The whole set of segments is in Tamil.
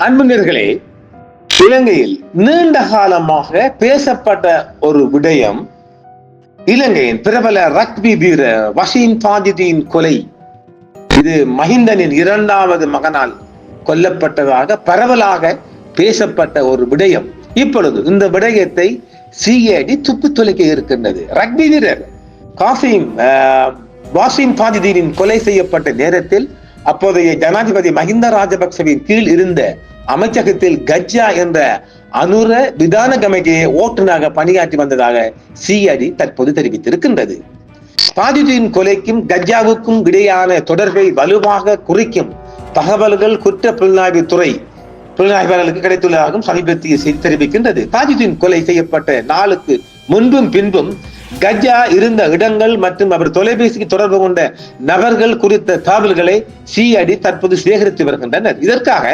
அன்புநேயர்களே, இலங்கையில் நீண்ட காலமாக பேசப்பட்ட ஒரு விடயம் இலங்கையின் பிரபல ரக்பி வீரர் வசீம் தாஜுதீன் கொலை. இது மஹிந்தனின் இரண்டாவது மகனால் கொல்லப்பட்டதாக பரவலாக பேசப்பட்ட ஒரு விடயம். இப்பொழுது இந்த விடயத்தை சிஐடி துப்பு துளைக்க இருக்கின்றது. ரக்பி வீரர் வசீம் தாஜுதீனின் கொலை செய்யப்பட்ட நேரத்தில் அப்போதைய ஜனாதிபதி மஹிந்த ராஜபக்சவின் கீழ் இருந்த அமைச்சகத்தில் கஜ்ஜா என்ற அனுர விதான கமைக்கையை ஓட்டுநராக பணியாற்றி வந்ததாக சிஐடி தற்போது தெரிவித்திருக்கின்றது. தாஜுதீன் கொலைக்கும் கஜ்ஜாவுக்கும் இடையான தொடர்பை வலுவாக குறிக்கும் தகவல்கள் குற்ற புலனாய்வாளர்களுக்கு கிடைத்துள்ளதாகவும் சமீபத்திய செய்தி தெரிவிக்கின்றது. தாஜுதீன் கொலை செய்யப்பட்ட நாளுக்கு முன்பும் பின்பும் கஜ்ஜா இருந்த இடங்கள் மற்றும் அவர் தொலைபேசிக்கு தொடர்பு கொண்ட நபர்கள் குறித்த தகவல்களை சிஐடி தற்போது சேகரித்து வருகின்றனர். இதற்காக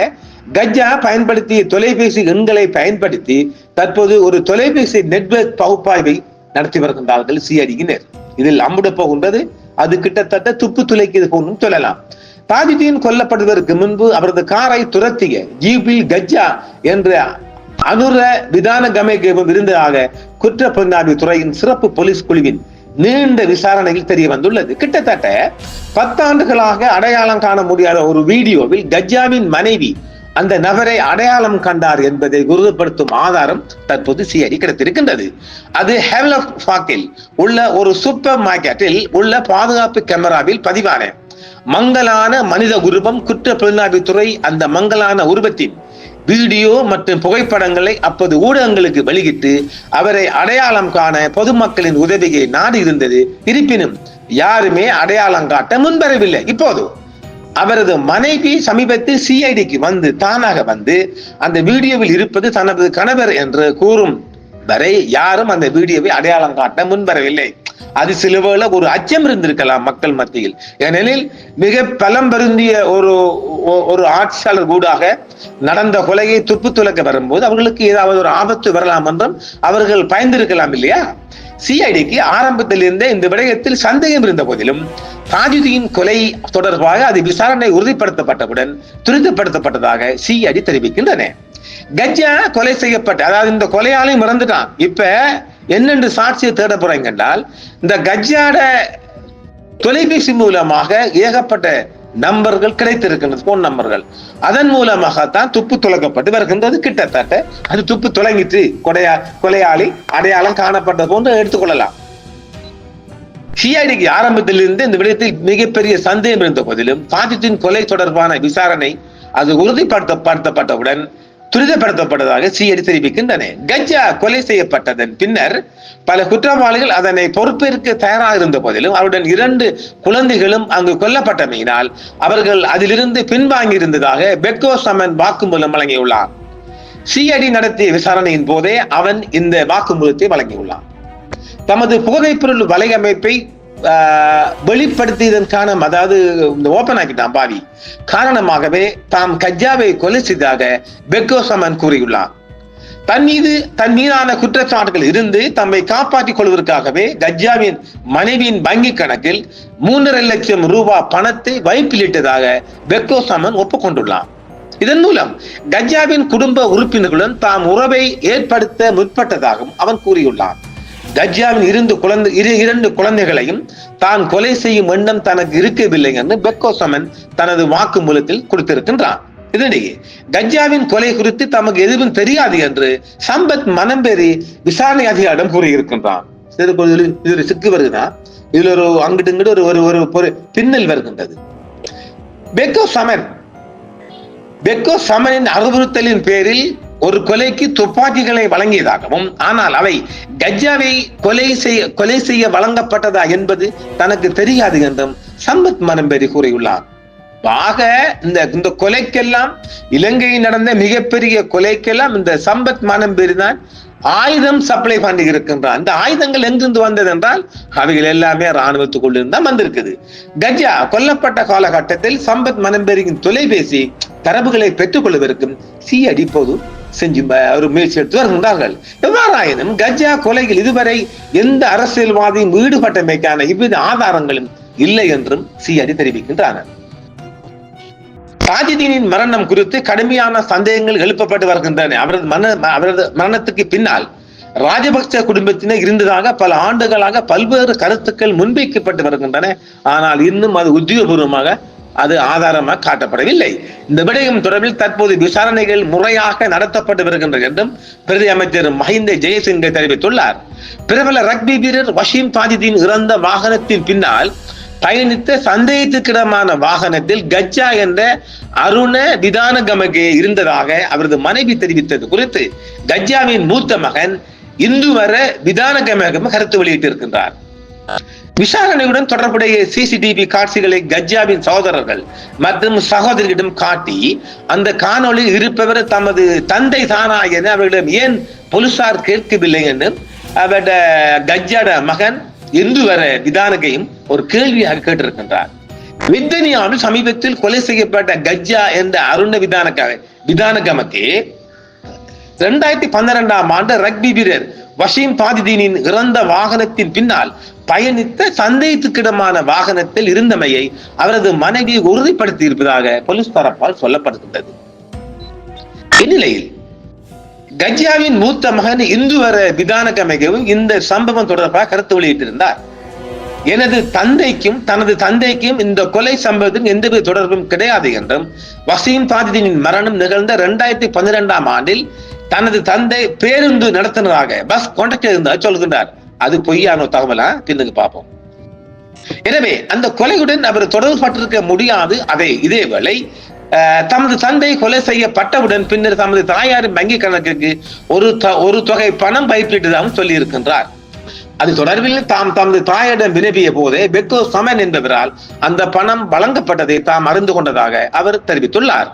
கஜ்ஜா பயன்படுத்திய தொலைபேசி எண்களை பயன்படுத்தி தற்போது ஒரு தொலைபேசி நெட்வொர்க் பகுப்பாய்வை நடத்தி வருகின்றார்கள் சிஐடியினர். இதில் அம்புட போகின்றது அது கிட்டத்தட்ட துப்பு துளைக்கிறது போன்றும் சொல்லலாம். தாஜுதீன் கொல்லப்படுவதற்கு முன்பு அவரது காரை துரத்திய ஜீபில் கஜ்ஜா என்ற அனுர விதான கமைக்கும் இருந்ததாக குற்ற புலனாய்வு துறையின் சிறப்பு போலீஸ் குழுவின் நீண்ட விசாரணையில் தெரிய வந்துள்ளது. கிட்டத்தட்ட 10 ஆண்டுகளாக அடையாளம் காண முடியாத ஒரு வீடியோவில் கஜ்ஜாவின் மனைவி அந்த நபரை அடையாளம் கண்டார் என்பதை உறுதிப்படுத்தும் ஆதாரம் தற்போது சிஐடி கிடைத்திருக்கின்றது. அது ஹெவலோபாக்கில் உள்ள ஒரு சூப்பர் மார்க்கெட்டில் உள்ள பாதுகாப்பு கேமராவில் பதிவான மங்கலான மனித உருவம். குற்ற புலனாய்வு துறை அந்த மங்கலான உருவத்தின் வீடியோ மற்றும் புகைப்படங்களை அப்போது ஊடகங்களுக்கு வெளியிட்டு அவரை அடையாளம் காண பொதுமக்களின் உதவியை நாடி இருந்தது. இருப்பினும் யாருமே அடையாளம் காட்ட முன்வரவில்லை. இப்போது அவரது மனைவி சமீபத்தில் சிஐடிக்கு தானாக வந்து அந்த வீடியோவில் இருப்பது தனது கணவர் என்று கூறும் வரை யாரும் அந்த வீடியோவை அடையாளம் காட்ட முன்வரவில்லை. அது சிலவேளை ஒரு அச்சம் இருந்திருக்கலாம் மக்கள் மத்தியில். ஏனெனில் மிக பலம் பொருந்திய ஒரு ஆட்சியாளர் கூடாக நடந்த கொலையை துப்பு துளைக்க வரும்போது அவர்களுக்கு ஏதாவது ஒரு ஆபத்து வரலாம் என்றும் அவர்கள் பயந்திருக்கலாம் இல்லையா? சிஐடிக்கு ஆரம்பத்தில் இருந்தே இந்த விடயத்தில் சந்தேகம் இருந்த போதிலும் தாஜுதீன் கொலை தொடர்பாக அது விசாரணை உறுதிப்படுத்தப்பட்டவுடன் துரிதப்படுத்தப்பட்டதாக சிஐடி தெரிவிக்கின்றன. கஜ்ஜா கொலை செய்யப்பட்ட, அதாவது இந்த கொலையாளையும் மறந்துட்டான். இப்ப என்னென்று சாட்சியை தேட போறீங்க என்றால், இந்த கஜ்ஜாட தொலைபேசி மூலமாக ஏகப்பட்ட நம்பர்கள் கிடைத்திருக்கின்றது, போன் நம்பர்கள். அதன் மூலமாகத்தான் துப்பு துளைக்கப்பட்டு வருகின்றது. கிட்டத்தட்ட அது துப்பு துளங்கிட்டு கொலையாளி அடையாளம் காணப்பட்ட போன்று எடுத்துக்கொள்ளலாம். சிஐடிக்கு ஆரம்பத்தில் இருந்து இந்த விடயத்தில் மிகப்பெரிய சந்தேகம் இருந்த போதிலும் தாஜுதீன் கொலை தொடர்பான விசாரணை அது உறுதிப்படுத்தப்பட்டவுடன் துரிதப்படுத்தப்பட்டதாக சிஐடி தெரிவிக்கின்றன. கஜ்ஜா கொலை செய்யப்பட்டதன் பின்னர் பல குற்றவாளிகள் அதனை பொறுப்பேற்க தயாராக இருந்த போதிலும் அவருடன் 2 குழந்தைகளும் அங்கு கொல்லப்பட்டமையினால் அவர்கள் அதிலிருந்து பின்வாங்கி இருந்ததாக பெக்கோ சமன் வாக்குமூலம் வழங்கியுள்ளார். சிஐடி நடத்திய விசாரணையின் போதே அவன் இந்த வாக்குமூலத்தை வழங்கியுள்ளான். தமது போதைப்பொருள் வலையமைப்பை வெளிப்படுத்தியதன் காரணம், அதாவது இந்த ஓபன் ஆக்கிட்டான் பாவி காரணமாகவே தாம் கஜ்ஜாவை கொலை செய்ததாக பெக்கோ சமன் கூறியுள்ளார். தன் மீதான குற்றச்சாட்டுகள் இருந்து தம்மை காப்பாற்றிக் கொள்வதற்காகவே கஜ்ஜாவின் மனைவியின் வங்கி கணக்கில் 3.5 லட்சம் ரூபாய் பணத்தை வைப்பிலிட்டதாக பெக்கோ சமன் ஒப்புக்கொண்டுள்ளார். இதன் மூலம் கஜ்ஜாவின் குடும்ப உறுப்பினர்களுடன் தாம் உறவை ஏற்படுத்த முற்பட்டதாகவும் அவன் கூறியுள்ளான். கஜ்ஜாவின் 2 குழந்தைகளையும் தான் கொலை செய்யும் எண்ணம் தனக்கு இருக்கவில்லை என்று பெக்கோ சமன் தனது வாக்குமூலத்தில் கொடுத்திருக்கின்றான். இதனிடையே கஜ்ஜாவின் கொலை குறித்து தமக்கு எதுவும் தெரியாது என்று சம்பத் மனம்பேரி விசாரணை அதிகாரிடம் கூறியிருக்கின்றான். இது சிக்கு வருதுதான், இதுல ஒரு அங்கிட்டு இங்கிட்டு ஒரு பின்னல் வருகின்றது. பெக்கோ சமனின் அறிவுறுத்தலின் பேரில் ஒரு கொலைக்கு துப்பாக்கிகளை வழங்கியதாகவும், ஆனால் அவை கஜ்ஜாவை கொலை செய்ய வழங்கப்பட்டதா என்பது தனக்கு தெரியாது என்றும் சம்பத் மனம்பேரி கூறியுள்ளார். ஆக இந்த கொலைக்கெல்லாம், இலங்கையில் நடந்த மிகப்பெரிய கொலைக்கெல்லாம் இந்த சம்பத் மனம்பேரி தான் ஆயுதம் சப்ளை பண்ணி இருக்கின்றான். இந்த ஆயுதங்கள் எங்கிருந்து வந்தது என்றால் அவைகள் எல்லாமே ராணுவத்துக்குள்ள இருந்தால் வந்திருக்குது. கஜ்ஜா கொல்லப்பட்ட காலகட்டத்தில் சம்பத் மனம்பேரியின் தொலைபேசி தரவுகளை பெற்றுக் கொள்வதற்கும் சிஐடி இப்போது ஒரு முயற்சி எடுத்து வருகின்றார்கள். எவ்வாறாயினும் கஜ்ஜா கொலையில் இதுவரை எந்த அரசியல்வாதியும் ஈடுபட்டமைக்கான இவ்வித ஆதாரங்களும் இல்லை என்றும் சிஐடி தெரிவிக்கின்றனர். தாஜுதீனின் மரணம் குறித்து கடுமையான சந்தேகங்கள் எழுப்பப்பட்டு வருகின்றன. அவரது மரணத்துக்கு பின்னால் ராஜபக்ச குடும்பத்தினர் இருந்ததாக பல ஆண்டுகளாக பல்வேறு கருத்துக்கள் முன்வைக்கப்பட்டு வருகின்றன. ஆனால் இன்னும் அது உத்தியோகபூர்வமாக அது ஆதாரமாக காட்டப்படவில்லை. இந்த விடயம் தொடர்பில் தற்போது விசாரணைகள் முறையாக நடத்தப்பட்டு வருகின்றன என்றும் பிரதி அமைச்சர் மஹிந்த ஜெயசிங்க தெரிவித்துள்ளார். பிரபல ரக்பி வீரர் வஷீம் தாஜுதீன் இறந்த வாகனத்தின் பின்னால் பயணித்த சந்தேகத்துக்கிடமான வாகனத்தில் கஜ்ஜா என்ற அருண விதானகமகே இருந்ததாக அவரது மனைவி தெரிவித்தது குறித்து கஜ்ஜாவின் மூத்த மகன் இந்துவர விதானகமகம் கருத்து வெளியிட்டிருக்கின்றார். விசாரணையுடன் தொடர்புடைய சிசிடிவி காட்சிகளை கஜ்ஜாவின் சகோதரர்கள் மற்றும் சகோதரியிடம் காட்டி அந்த காணொலியில் இருப்பவர் தமது தந்தை தானா என அவர்களிடம் ஏன் போலீசார் கேட்கவில்லை என்று அவருடைய கஜ்ஜாட மகன் இந்துவர விதானகையும் ஒரு கேள்வியாக கேட்டிருக்கின்றார். வித்தனியாவில் சமீபத்தில் கொலை செய்யப்பட்ட கஜ்ஜா என்ற அருண விதானகமகே 2012ஆம் ஆண்டு ரக்பி வீரர் வஷீம் தாஜுதீனின் இறந்த வாகனத்தின் பின்னால் பயணித்த சந்தேகத்துக்கிடமான வாகனத்தில் இருந்தமையை அவரது மனைவி உறுதிப்படுத்தி இருப்பதாக போலீஸ் தரப்பால் சொல்லப்படுகின்றது. இந்நிலையில் கஜ்ஜாவின் மூத்த மகன் இந்துவர விதானகமகவும் இந்த சம்பவம் தொடர்பாக கருத்து வெளியிட்டிருந்தார். எனது தனது தந்தைக்கும் இந்த கொலை சம்பவத்தின் எந்தவித தொடர்பும் கிடையாது என்றும் வஷீம் தாஜுதீனின் மரணம் நிகழ்ந்த 2012ஆம் ஆண்டில் தனது தந்தை பேருந்து நடத்தினராக பஸ் கான்டாக்ட் இருந்தார் சொல்கின்றார். அது பொய்யான தகவலா பின்னுக்கு பார்ப்போம். எனவே அந்த கொலையுடன் அவர் தொடர்பு பட்டிருக்க முடியாது. இதேவேளை தமது தந்தை கொலை செய்யப்பட்டவுடன் பின்னர் தமது தாயாரின் வங்கி கணக்கிற்கு ஒரு தொகை பணம் வைப்பிட்டதாகவும் சொல்லி இருக்கின்றார். அது தொடர்பில் தமது தாயிடம் வினவிய போதே பெக்கோ சமன் என்பவரால் அந்த பணம் வழங்கப்பட்டதை தாம் அறிந்து கொண்டதாக அவர் தெரிவித்துள்ளார்.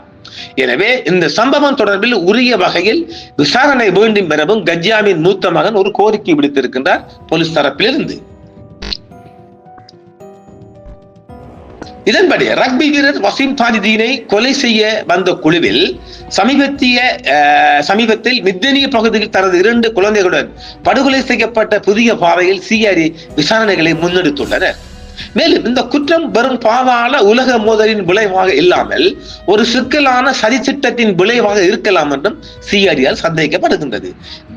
எனவே இந்த சம்பவம் தொடர்பில் உரிய வகையில் விசாரணை வேண்டும் எனவும் கஜ்ஜாவின் மூத்த மகன் ஒரு கோரிக்கை விடுத்திருக்கின்றார் போலீஸ் தரப்பிலிருந்து. இதன்படி ரக்பி வீரர் வஷீம் தாஜுதீனை கொலை செய்ய வந்த குழுவில் சமீபத்தில் மித்தனிய பகுதியில் தனது 2 குழந்தைகளுடன் படுகொலை செய்யப்பட்ட புதிய பாதையில் சிஐடி விசாரணைகளை முன்னெடுத்துள்ளனர். மேலும் இந்த குற்றம் வெறும் பாதாள உலக மோதலின் விளைவாக இல்லாமல் ஒரு சிக்கலான சதி திட்டத்தின் விளைவாக இருக்கலாம் என்றும் சிஐடியால் சந்தேகிக்கப்படுகின்றது.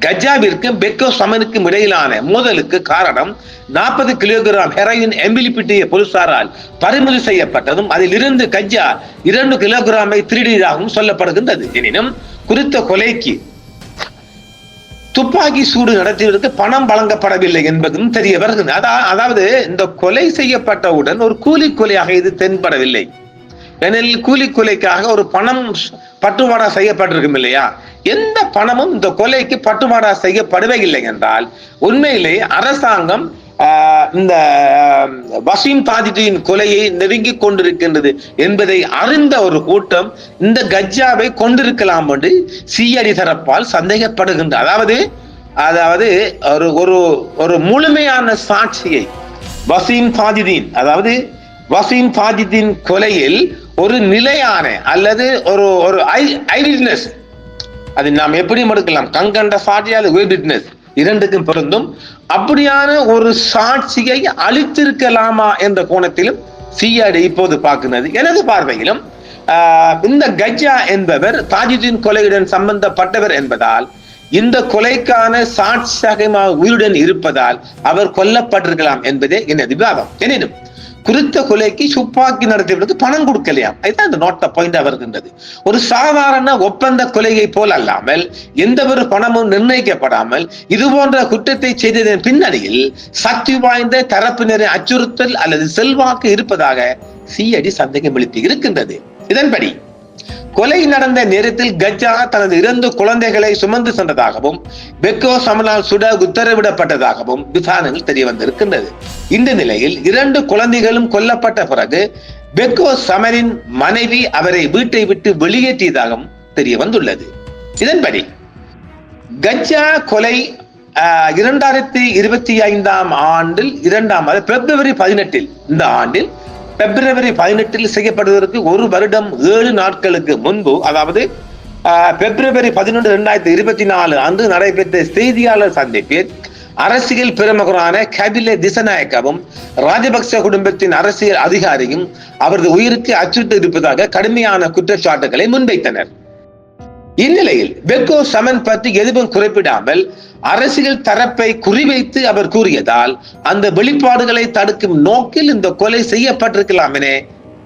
கஜ்ஜாவிற்கும் பெக்கோ சமனுக்கும் இடையிலான மோதலுக்கு காரணம் 40 கிலோகிராம் ஹெரோயின் எம்பிலிபிட்டிய போலீசாரால் பறிமுதல் செய்யப்பட்டதும் அதில் இருந்து கஜ்ஜா 2 கிலோகிராமை திருடியதாகவும் சொல்லப்படுகின்றது. எனினும் குறித்த கொலைக்கு துப்பாக்கி சூடு நடத்தியதற்கு பணம் வழங்கப்படவில்லை என்பதும் தெரிய வருகிறது. அதாவது இந்த கொலை செய்யப்பட்டவுடன் ஒரு கூலி கொலையாக இது தென்படவில்லை. ஏனெனில் கூலி கொலைக்காக ஒரு பணம் பட்டுவாடா செய்யப்பட்டிருக்கும் இல்லையா? எந்த பணமும் இந்த கொலைக்கு பட்டுவாடா செய்யப்படவே இல்லை என்றால் உண்மையிலே அரசாங்கம் இந்த வஷீம் தாஜுதீன் கொலையை நெருங்கிக் கொண்டிருக்கின்றது என்பதை அறிந்த ஒரு கூட்டம் இந்த கஜ்ஜாவை கொண்டிருக்கலாம் என்று சிஐடி தரப்பால் சந்தேகப்படுகின்ற அதாவது ஒரு முழுமையான சாட்சியை வஷீம் தாஜுதீன் கொலையில் ஒரு நிலையான அல்லது ஒரு ஐவிட்னஸ், அது நாம் எப்படி எடுக்கலாம், கண்கண்ட சாட்சி அல்லது விட்னஸ் இரண்டுக்கும் பொருந்தும். அப்படியான ஒரு சாட்சியை அளித்திருக்கலாமா என்ற கோணத்திலும் சிஐடி இப்போது பார்க்கிறது. எனது பார்வையிலும் இந்த கஜ்ஜா என்பவர் தாஜுதீன் கொலையுடன் சம்பந்தப்பட்டவர் என்பதால் இந்த கொலைக்கான சாட்சியாக உயிருடன் இருப்பதால் அவர் கொல்லப்பட்டிருக்கலாம் என்பதே எனது விவாதம். எனினும் குறித்த கொலைக்கு துப்பாக்கி நடத்தியவர்களுக்கு பணம் கொடுக்கலையாம். அதுதான் இந்த நோட்ட பாயிண்டா வருகின்றது. ஒரு சாதாரண ஒப்பந்த கொலையை போல் அல்லாமல் எந்த ஒரு பணமும் நிர்ணயிக்கப்படாமல் இது போன்ற குற்றத்தை செய்ததன் பின்னணியில் சக்தி வாய்ந்த தரப்பினரை அச்சுறுத்தல் அல்லது செல்வாக்கு இருப்பதாக சிஐடி சந்தேகம் எழுப்பி இருக்கின்றது. இதன்படி கொலை நடந்த நேரத்தில் கஜ்ஜா தனது 2 குழந்தைகளை சுமந்து சென்றதாகவும் பெக்கோ சமனால் சுட உத்தரவிடப்பட்டதாகவும் விசாரணைகள் தெரிய வந்திருக்கின்றது. இந்த நிலையில் 2 குழந்தைகளும் கொல்லப்பட்ட பிறகு பெக்கோ சமனின் மனைவி அவரை வீட்டை விட்டு வெளியேற்றியதாகவும் தெரிய வந்துள்ளது. இதன்படி கஜ்ஜா கொலை 2025ஆம் ஆண்டில் 2ஆம் மாதம் பிப்ரவரி 18 இந்த ஆண்டில் பிப்ரவரி 18 செய்யப்படுவதற்கு 1 வருடம் 7 நாட்களுக்கு முன்பு, அதாவது பிப்ரவரி 11, 2024 அன்று நடைபெற்ற செய்தியாளர் சந்திப்பில் அரசியல் பிரமுகரான கபில திசநாயக்கவும் ராஜபக்ச குடும்பத்தின் அரசியல் அதிகாரியும் அவரது உயிருக்கு அச்சுறுத்த இருப்பதாக கடுமையான குற்றச்சாட்டுகளை முன்வைத்தனர். இந்நிலையில் பெக்கோ சமன் பற்றி எதுவும் குறிப்பிடாமல் அரசியல் தரப்பை குறிவைத்து அவர் கூறியதால் அந்த வெளிப்பாடுகளை தடுக்கும் நோக்கில் இந்த கொலை செய்யப்பட்டிருக்கலாம் என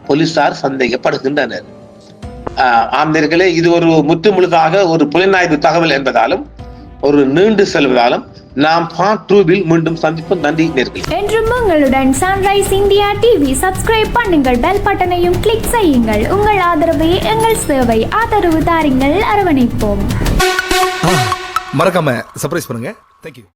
போலீசார் சந்தேகப்படுகின்றனர். ஆம்நேர்களே, இது ஒரு முற்றுமுழுதாக ஒரு புலனாய்வு தகவல் என்பதாலும் ஒரு நீண்டு செல்வதாலும் நாம் பார்ட் 2 மீண்டும் சந்திப்போம். நன்றி நேர்களே. என்றும் உங்களுடன் சன்ரைஸ் இந்தியா டிவி சப்ஸ்கிரைப் பண்ணுங்கள், பெல் பட்டனையும் கிளிக் செய்யுங்கள். உங்கள் ஆதரவே எங்கள் சேவை. ஆதரவு தாருங்கள், அரவணைப்போம். மறக்காம சர்ப்ரைஸ் பண்ணுங்க. தேங்க்யூ.